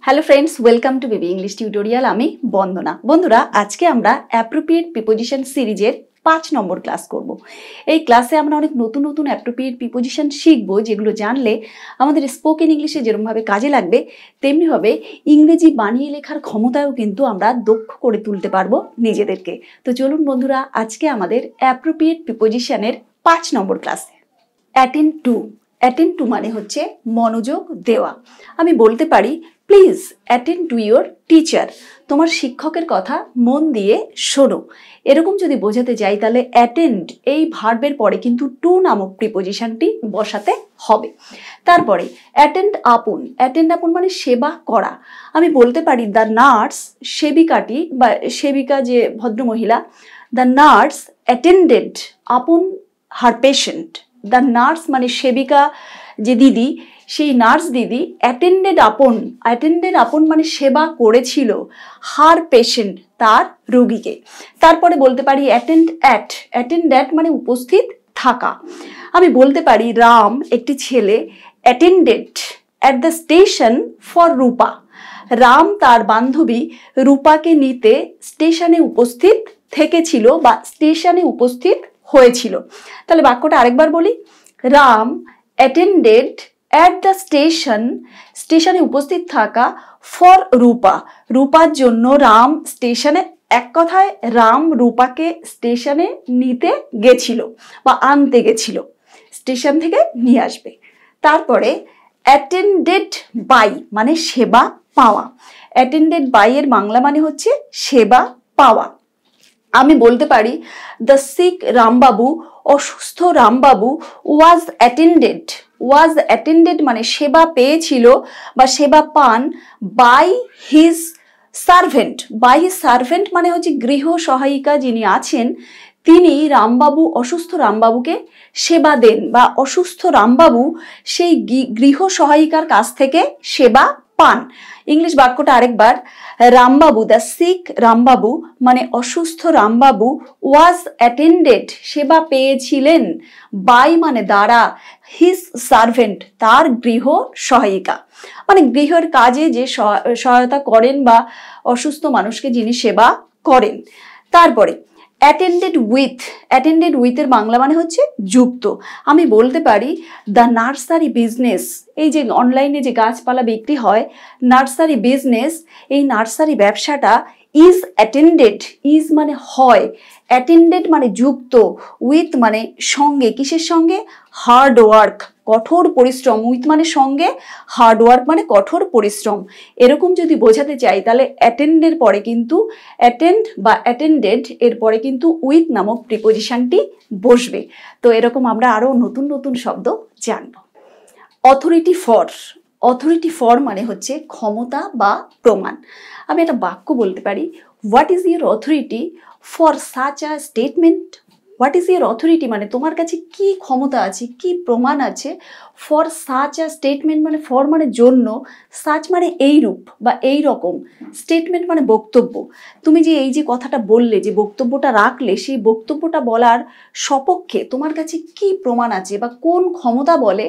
Hello friends, welcome to baby English tutorial. আমি বন্দনা। বন্ধুরা, আজকে আমরা অ্যাপ্রোপ্রিয়েট প্রিপোজিশন সিরিজের 5 নম্বর ক্লাস করব। এই ক্লাসে আমরা অনেক নতুন নতুন অ্যাপ্রোপ্রিয়েট প্রিপোজিশন শিখব, যেগুলো জানলে আমাদের স্পোকেন ইংলিশে যেরকমভাবে কাজে লাগবে, তেমনিভাবে ইংরেজি বানিয়ে লেখার ক্ষমতাও কিন্তু আমরা দক্ষ করে তুলতে পারবো নিজেদেরকে। তো চলুন বন্ধুরা, আজকে আমাদের অ্যাপ্রোপ্রিয়েট প্রিপোজিশনের 5 নম্বর ক্লাসে। Attend two. অ্যাটেন্ড টু মানে হচ্ছে মনোযোগ দেওয়া। আমি বলতে পারি, please attend to your teacher. তোমার শিক্ষকের কথা মন দিয়ে শোনো। এরকম যদি বোঝাতে যাই তাহলে অ্যাটেন্ড এই ভার্বের পরে কিন্তু টু নামক প্রিপোজিশনটি বসাতে হবে। তারপরে অ্যাটেন্ড আপন। অ্যাটেন্ড আপন মানে সেবা করা। আমি বলতে পারি, দ্য নার্স, সেবিকাটি বা সেবিকা যে ভদ্রমহিলা, দ্য নার্স অ্যাটেন্ডেড আপন হার পেশেন্ট। দ্য নার্স মানে সেবিকা যে দিদি, সেই নার্স দিদি অ্যাটেন্ডেড আপন মানে সেবা করেছিল হার পেশেন্ট, তার রোগীকে। তারপরে বলতে পারি অ্যাটেন্ড অ্যাট মানে উপস্থিত থাকা। আমি বলতে পারি, রাম একটি ছেলে attended at the station for Rupa. Ram তার বান্ধবী রূপাকে নিতে স্টেশনে উপস্থিত থেকেছিল বা স্টেশনে উপস্থিত হয়েছিল। তাহলে বাক্যটা আরেকবার বলি, Ram attended at the station, স্টেশনে উপস্থিত থাকা, ফর রূপা, রূপার জন্য রাম স্টেশনে, এক কথায় রাম রূপাকে স্টেশনে নিতে গেছিল বা আনতে গেছিল, স্টেশন থেকে নিয়ে আসবে। তারপরে অ্যাটেন্ডেড বাই মানে সেবা পাওয়া। অ্যাটেন্ডেড বাই এর বাংলা মানে হচ্ছে সেবা পাওয়া। আমি বলতে পারি, দ্য সিক রামবাবু, অসুস্থ রামবাবু ওয়াজ অ্যাটেন্ডেড মানে সেবা পেয়েছিল বা সেবা পান বাই হিজ সার্ভেন্ট মানে হচ্ছে গৃহ সহায়িকা যিনি আছেন, তিনি রামবাবু, অসুস্থ রামবাবুকে সেবা দেন বা অসুস্থ রামবাবু সেই গৃহ সহায়িকার কাছ থেকে সেবা পান। ইংলিশ বাক্যটা আরেকবার, রামবাবু, দ্য সিক রামবাবু মানে অসুস্থ রামবাবু, ওয়াজ অ্যাটেন্ডেড সেবা পেয়েছিলেন, বাই মানে দ্বারা, হিজ সার্ভেন্ট তার গৃহ সহায়িকা মানে গৃহের কাজে যে সহায়তা করেন বা অসুস্থ মানুষকে যিনি সেবা করেন। তারপরে অ্যাটেন্ডেড উইথ এর বাংলা মানে হচ্ছে যুক্ত। আমি বলতে পারি, দ্য নার্সারি বিজনেস, এই যে অনলাইনে যে গাছপালা বিক্রি হয়, নার্সারি বিজনেস, এই নার্সারি ব্যবসাটা ইজ অ্যাটেন্ডেড, ইজ মানে হয়, অ্যাটেন্ডেড মানে যুক্ত, উইথ মানে সঙ্গে, কিসের সঙ্গে, হার্ড ওয়ার্ক কঠোর পরিশ্রম, উইথ মানে সঙ্গে, হার্ড ওয়ার্ক মানে কঠোর পরিশ্রম। এরকম যদি বোঝাতে চাই তাহলে অ্যাটেন্ডের পরে কিন্তু অ্যাটেন্ড বা অ্যাটেন্ডেড এর পরে কিন্তু উইথ নামক প্রিপোজিশনটি বসবে। তো এরকম আমরা আরো নতুন নতুন শব্দ জানব। অথরিটি ফর মানে হচ্ছে ক্ষমতা বা প্রমাণ। আমি একটা বাক্য বলতে পারি, what is your authority for such a statement. What is your authority মানে তোমার কাছে কি ক্ষমতা আছে, কি প্রমাণ আছে, ফর সাচ আ স্টেটমেন্ট মানে ফর মানে জন্য, সাচ মানে এইরূপ বা এই রকম, স্টেটমেন্ট মানে বক্তব্য। তুমি যে এই যে কথাটা বললে, যে বক্তব্যটা রাখলে, সেই বক্তব্যটা বলার সপক্ষে তোমার কাছে কি প্রমাণ আছে বা কোন ক্ষমতা বলে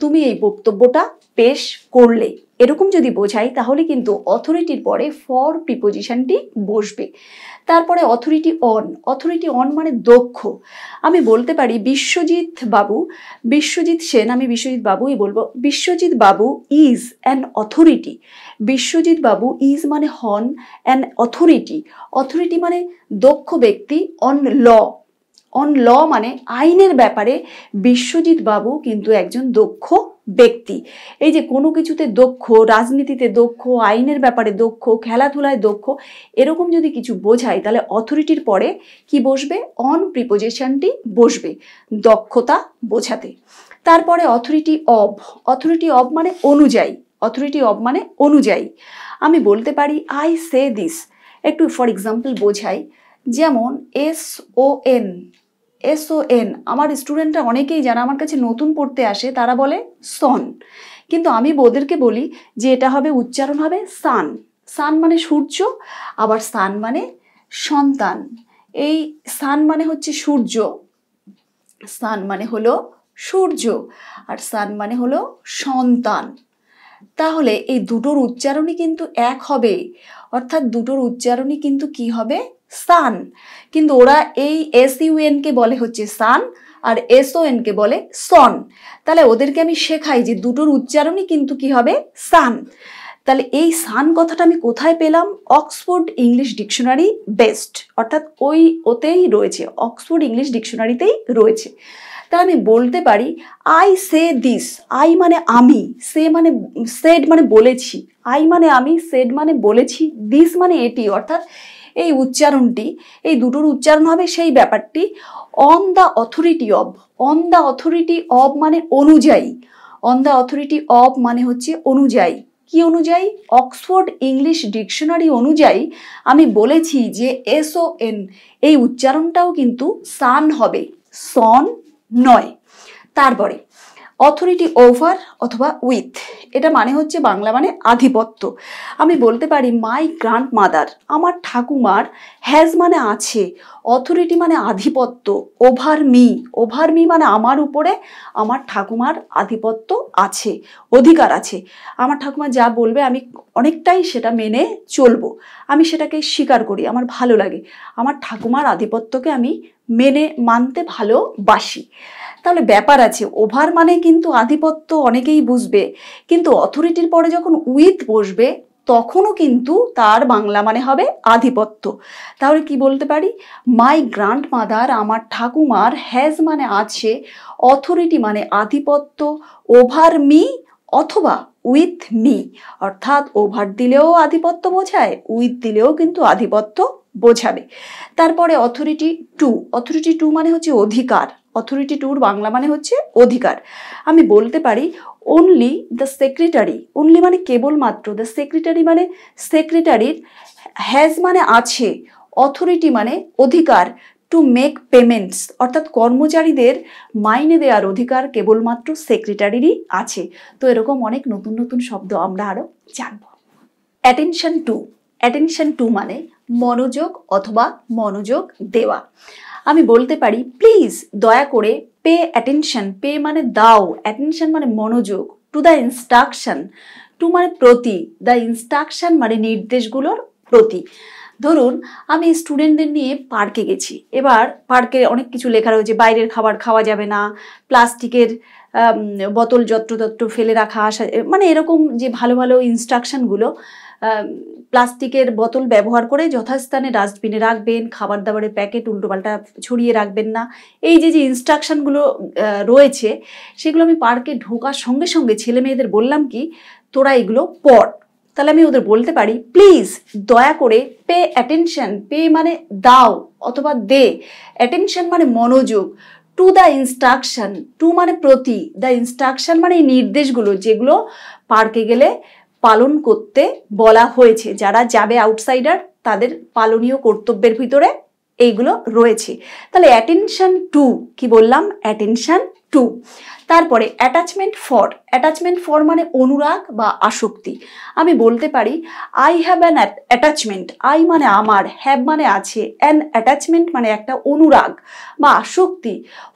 তুমি এই বক্তব্যটা পেশ করলে। এরকম যদি বোঝাই তাহলে কিন্তু অথরিটির পরে ফর প্রিপোজিশনটি বসবে। তারপরে অথরিটি অন মানে দক্ষ। আমি বলতে পারি, বিশ্বজিৎ সেন, আমি বিশ্বজিৎ বাবুই বলবো, বিশ্বজিৎ বাবু is an authority. Biswajit Babu is মানে হন, অ্যান অথরিটি মানে দক্ষ ব্যক্তি, অন ল মানে আইনের ব্যাপারে বিশ্বজিৎ বাবু কিন্তু একজন দক্ষ ব্যক্তি। এই যে কোনো কিছুতে দক্ষ, রাজনীতিতে দক্ষ, আইনের ব্যাপারে দক্ষ, খেলাধুলায় দক্ষ, এরকম যদি কিছু বোঝাই তাহলে অথরিটির পরে কি বসবে, অন প্রিপোজিশনটি বসবে দক্ষতা বোঝাতে। তারপরে অথরিটি অফ মানে অনুযায়ী। আমি বলতে পারি, আই সে দিস, একটু ফর এক্সাম্পল বোঝাই, যেমন SON, আমার স্টুডেন্টরা অনেকেই যারা আমার কাছে নতুন পড়তে আসে তারা বলে সন, কিন্তু আমি ওদেরকে বলি যে এটা হবে, উচ্চারণ হবে সান মানে সূর্য, আবার সান মানে সন্তান। এই সান মানে হচ্ছে সূর্য, সান মানে হলো সূর্য, আর সান মানে হলো সন্তান। তাহলে এই দুটোর উচ্চারণই কিন্তু এক হবে, অর্থাৎ দুটোর উচ্চারণই কিন্তু কি হবে, সান। কিন্তু ওরা এই SUN কে বলে হচ্ছে সান আর SON কে বলে সন। তাহলে ওদেরকে আমি শেখাই যে দুটোর উচ্চারণই কিন্তু কি হবে, সান। তাহলে এই সান কথাটা আমি কোথায় পেলাম, অক্সফোর্ড ইংলিশ ডিকশনারি বেস্ট, অর্থাৎ ওতেই রয়েছে, অক্সফোর্ড ইংলিশ ডিকশনারিতেই রয়েছে। তাহলে আমি বলতে পারি আই সে দিস, আই মানে আমি, সে মানে সেড মানে বলেছি, আই মানে আমি, সেড মানে বলেছি, দিস মানে এটি, অর্থাৎ এই উচ্চারণটি, এই দুটোর উচ্চারণ হবে সেই ব্যাপারটি on the authority of. On the authority of মানে অনুযায়ী, অন দ্য অথরিটি অব মানে হচ্ছে অনুযায়ী। কি অনুযায়ী, অক্সফোর্ড ইংলিশ ডিকশনারি অনুযায়ী আমি বলেছি যে SON এই উচ্চারণটাও কিন্তু সান হবে, সন নয়। তারপরে অথরিটি ওভার অথবা উইথ, এটা মানে হচ্ছে বাংলা মানে আধিপত্য। আমি বলতে পারি মাই গ্র্যান্ড মাদার, আমার ঠাকুমার, হ্যাজ মানে আছে, অথরিটি মানে আধিপত্য, ওভার মি, ওভার মি মানে আমার উপরে আমার ঠাকুমার আধিপত্য আছে, অধিকার আছে। আমার ঠাকুমা যা বলবে আমি অনেকটাই সেটা মেনে চলবো, আমি সেটাকে স্বীকার করি, আমার ভালো লাগে, আমার ঠাকুমার আধিপত্যকে আমি মেনে মানতে ভালোবাসি। তাহলে ব্যাপার আছে, ওভার মানে কিন্তু আধিপত্য অনেকেই বুঝবে, কিন্তু অথরিটির পরে যখন উইথ বসবে তখনও কিন্তু তার বাংলা মানে হবে আধিপত্য। তাহলে কি বলতে পারি, মাই গ্র্যান্ড মাদার, আমার ঠাকুমার, হ্যাজ মানে আছে, অথরিটি মানে আধিপত্য, ওভার মি অথবা উইথ মি, অর্থাৎ ওভার দিলেও আধিপত্য বোঝায়, উইথ দিলেও কিন্তু আধিপত্য বোঝাবে। তারপরে অথরিটি টু, অথরিটি টু মানে হচ্ছে অধিকার, অথরিটি টুর বাংলা মানে হচ্ছে অধিকার। আমি বলতে পারি অনলি দ্য সেক্রেটারি, অনলি মানে কেবলমাত্র, দ্য সেক্রেটারি মানে সেক্রেটারির, হ্যাজ মানে আছে, অথরিটি মানে অধিকার, টু মেক পেমেন্টস অর্থাৎ কর্মচারীদের মাইনে দেওয়ার অধিকার কেবলমাত্র সেক্রেটারিরই আছে। তো এরকম অনেক নতুন নতুন শব্দ আমরা আরো জানব। অ্যাটেনশন টু, অ্যাটেনশন টু মানে মনোযোগ অথবা মনোযোগ দেওয়া। আমি বলতে পারি প্লিজ দয়া করে, পে অ্যাটেনশন, পে মানে দাও, অ্যাটেনশন মানে মনোযোগ, টু দ্য ইনস্ট্রাকশন, টু মানে প্রতি, দ্য ইনস্ট্রাকশন মানে নির্দেশগুলোর প্রতি। ধরুন আমি স্টুডেন্টদের নিয়ে পার্কে গেছি, এবার পার্কে অনেক কিছু লেখা রয়েছে, বাইরের খাবার খাওয়া যাবে না, প্লাস্টিকের বোতল যত্রতত্র ফেলে রাখা, আসা, মানে এরকম যে ভালো ভালো ইনস্ট্রাকশনগুলো, প্লাস্টিকের বোতল ব্যবহার করে যথাস্থানে ডাস্টবিনে রাখবেন, খাবার দাবারের প্যাকেট উল্টোপাল্টা ছড়িয়ে রাখবেন না, এই যে যে ইনস্ট্রাকশনগুলো রয়েছে সেগুলো আমি পার্কে ঢোকার সঙ্গে সঙ্গে ছেলে মেয়েদের বললাম কি তোরা এগুলো পড়। তাহলে আমি ওদের বলতে পারি প্লিজ দয়া করে, পে অ্যাটেনশন, পে মানে দাও অথবা দে, অ্যাটেনশন মানে মনোযোগ, টু দ্য ইনস্ট্রাকশন, টু মানে প্রতি, দ্য ইনস্ট্রাকশন মানে এই নির্দেশগুলো যেগুলো পার্কে গেলে পালন করতে বলা হয়েছে, যারা যাবে আউটসাইডার তাদের পালনীয় কর্তব্যের ভিতরে এইগুলো রয়েছে। তাহলে অ্যাটেনশন টু, কি বললাম, অ্যাটেনশন টু। তারপরে অ্যাটাচমেন্ট ফর, অ্যাটাচমেন্ট ফর মানে অনুরাগ বা আসক্তি। আমি বলতে পারি I have an attachment, I মানে আমার, হ্যাভ মানে আছে, অ্যান অ্যাটাচমেন্ট মানে একটা অনুরাগ বা আসক্তি,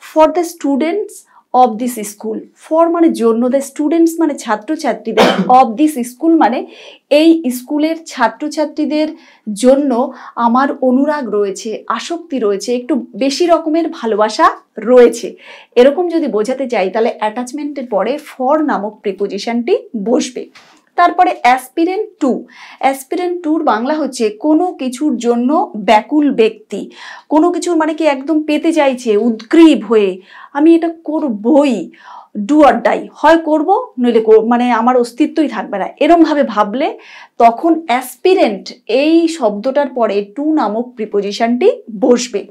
for the students of this school, for মানে জন্য, দ্য স্টুডেন্টস মানে ছাত্রছাত্রীদের, অফ দিস স্কুল মানে এই স্কুলের ছাত্রছাত্রীদের জন্য আমার অনুরাগ রয়েছে, আসক্তি রয়েছে, একটু বেশি রকমের ভালোবাসা রয়েছে, এরকম যদি বোঝাতে চাই তাহলে অ্যাটাচমেন্টের পরে ফর নামক প্রিপোজিশনটি বসবে। তারপরে অ্যাসপিরেন্ট টু, অ্যাসপিরেন্ট টুর বাংলা হচ্ছে কোনো কিছুর জন্য ব্যাকুল ব্যক্তি, কোনো কিছুর মানে কি একদম পেতে চাইছে উদ্গ্রীব হয়ে, আমি এটা করবই, ডু অর ডাই, হয় করব নইলে মানে আমার অস্তিত্বই থাকবে না, এরমভাবে ভাবলে তখন অ্যাসপিরেন্ট এই শব্দটার পরে টু নামক প্রিপোজিশনটি বসবে।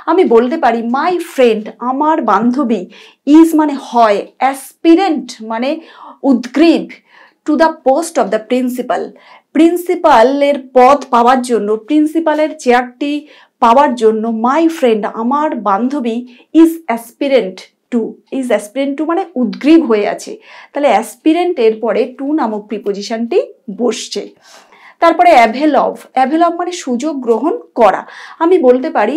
আমি বলতে পারি মাই ফ্রেন্ড, আমার বান্ধবী, ইজ মানে হয়, অ্যাসপিরেন্ট মানে উদ্গ্রীব, to the post of the principal, প্রিন্সিপালের পদ পাওয়ার জন্য, প্রিন্সিপালের চেয়ারটি পাওয়ার জন্য মাই ফ্রেন্ড আমার বান্ধবী is aspirant to, is aspirant to মানে উদ্গ্রীব হয়ে আছে, তাহলে অ্যাসপিরেন্টের পরে টু নামক প্রিপোজিশনটি বসছে। তারপরে অ্যাভেল অফ, অ্যাভেল অফ মানে সুযোগ গ্রহণ করা। আমি বলতে পারি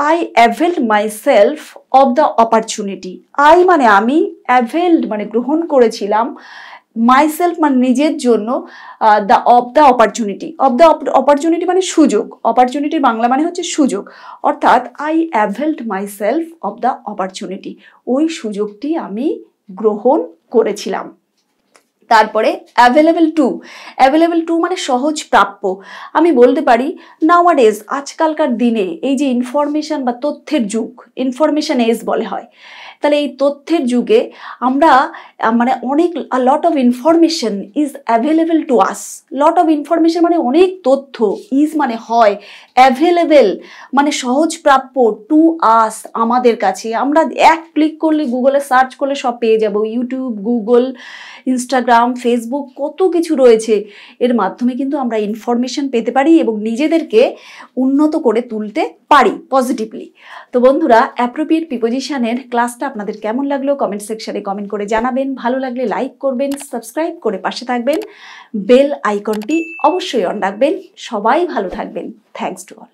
I অ্যাভেলড my self of the opportunity, I মানে আমি, অ্যাভেলড মানে গ্রহণ করেছিলাম, মাইসেলফ মানে নিজের জন্য, অফ দ্য অপরচুনিটি মানে সুযোগ, অপরচুনিটির বাংলা মানে হচ্ছে সুযোগ, অর্থাৎ I অ্যাভেলড myself of the opportunity, ওই সুযোগটি আমি গ্রহণ করেছিলাম। তারপরে অ্যাভেলেবল টু মানে সহজ প্রাপ্য। আমি বলতে পারি নাওয়াডেজ, আজকালকার দিনে এই যে ইনফরমেশন বা তথ্যের যুগ, ইনফরমেশন এজ বলে হয়, তাহলে এই তথ্যের যুগে আমরা মানে অনেক lot of information is available to us. Lot of information মানে অনেক তথ্য, ইজ মানে হয়, অ্যাভেলেবেল মানে সহজ প্রাপ্য, টু আস আমাদের কাছে। আমরা এক ক্লিক করলে, গুগলে সার্চ করলে সব পেয়ে যাব, ইউটিউব, গুগল, ইনস্টাগ্রাম, ফেসবুক, কত কিছু রয়েছে। এর মাধ্যমে কিন্তু আমরা ইনফরমেশন পেতে পারি এবং নিজেদেরকে উন্নত করে তুলতে পারি পজিটিভলি। তো বন্ধুরা, অ্যাপ্রোপ্রিয়েট প্রিপোজিশনের ক্লাসটা আপনাদের কেমন লাগলো কমেন্ট সেকশনে কমেন্ট করে জানাবেন। ভালো লাগলে লাইক করবেন, সাবস্ক্রাইব করে পাশে থাকবেন, বেল আইকনটি অবশ্যই অন রাখবেন। সবাই ভালো থাকবেন। Thanks to all.